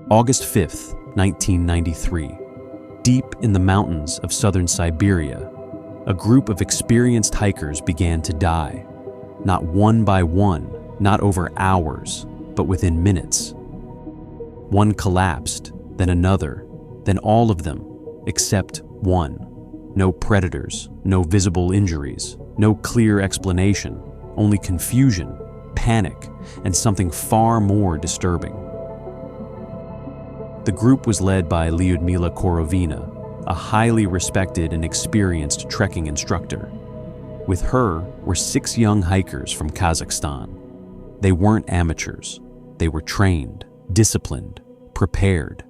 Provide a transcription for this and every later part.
August 5th, 1993. Deep in the mountains of southern Siberia, a group of experienced hikers began to die. Not one by one, not over hours, but within minutes. One collapsed, then another, then all of them, except one. No predators, no visible injuries, no clear explanation, only confusion, panic, and something far more disturbing. The group was led by Lyudmila Korovina, a highly respected and experienced trekking instructor. With her were 6 young hikers from Kazakhstan. They weren't amateurs. They were trained, disciplined, prepared.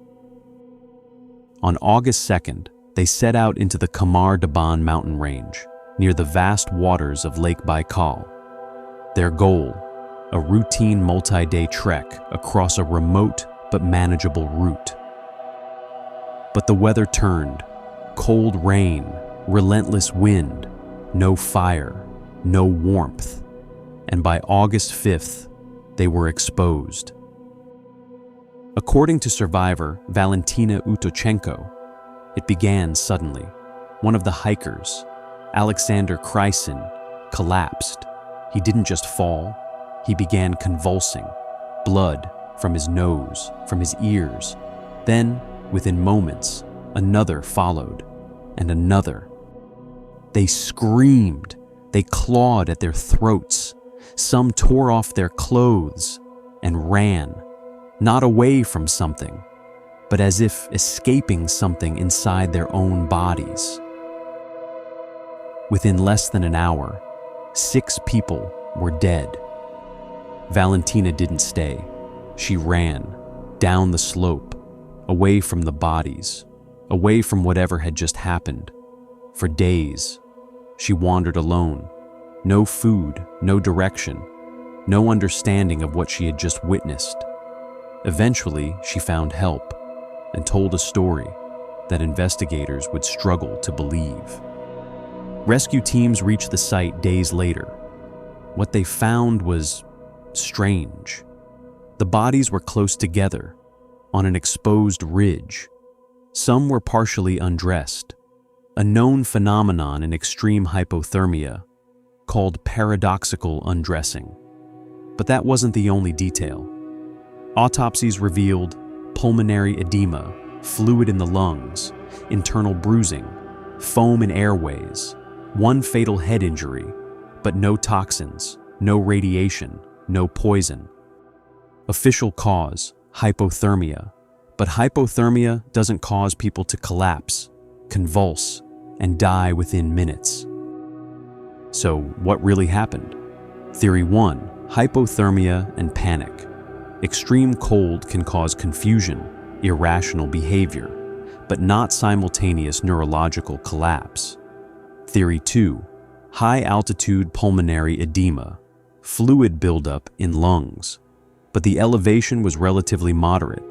On August 2nd, they set out into the Khamar-Daban mountain range, near the vast waters of Lake Baikal. Their goal, a routine multi-day trek across a remote but manageable route. But the weather turned. Cold rain, relentless wind, no fire, no warmth. And by August 5th, they were exposed. According to survivor Valentina Utochenko, it began suddenly. One of the hikers, Alexander Krysin, collapsed. He didn't just fall, he began convulsing, blood from his nose, from his ears. Then, within moments, another followed, and another. They screamed, they clawed at their throats. Some tore off their clothes and ran, not away from something, but as if escaping something inside their own bodies. Within less than an hour, 6 people were dead. Valentina didn't stay. She ran, down the slope, away from the bodies, away from whatever had just happened. For days, she wandered alone. No food, no direction, no understanding of what she had just witnessed. Eventually, she found help and told a story that investigators would struggle to believe. Rescue teams reached the site days later. What they found was strange. The bodies were close together, on an exposed ridge. Some were partially undressed, a known phenomenon in extreme hypothermia called paradoxical undressing. But that wasn't the only detail. Autopsies revealed pulmonary edema, fluid in the lungs, internal bruising, foam in airways, one fatal head injury, but no toxins, no radiation, no poison. Official cause, hypothermia. But hypothermia doesn't cause people to collapse, convulse, and die within minutes. So what really happened? Theory 1, hypothermia and panic. Extreme cold can cause confusion, irrational behavior, but not simultaneous neurological collapse. Theory 2, high-altitude pulmonary edema, fluid buildup in lungs, but the elevation was relatively moderate,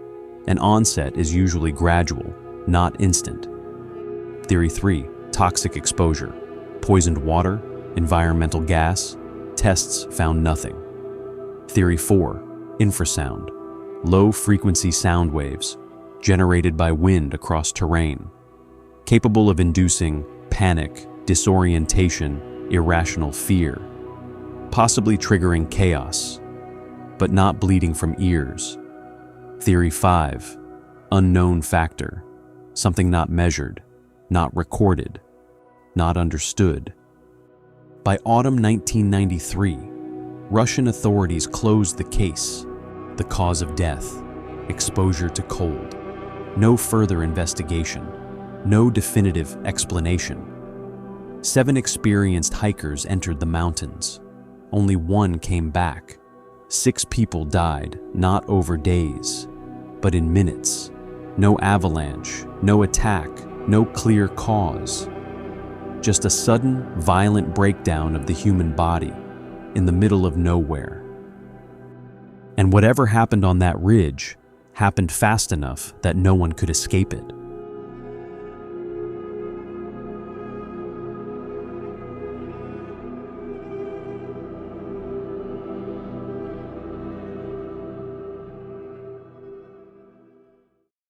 and onset is usually gradual, not instant. Theory 3, toxic exposure, poisoned water, environmental gas, tests found nothing. Theory 4, infrasound, low-frequency sound waves generated by wind across terrain, capable of inducing panic, disorientation, irrational fear, possibly triggering chaos, but not bleeding from ears. Theory 5, unknown factor, something not measured, not recorded, not understood. By autumn 1993, Russian authorities closed the case. The cause of death, exposure to cold. No further investigation, no definitive explanation. 7 experienced hikers entered the mountains. Only 1 came back. 6 people died, not over days, but in minutes. No avalanche, no attack, no clear cause. Just a sudden, violent breakdown of the human body in the middle of nowhere. And whatever happened on that ridge happened fast enough that no one could escape it.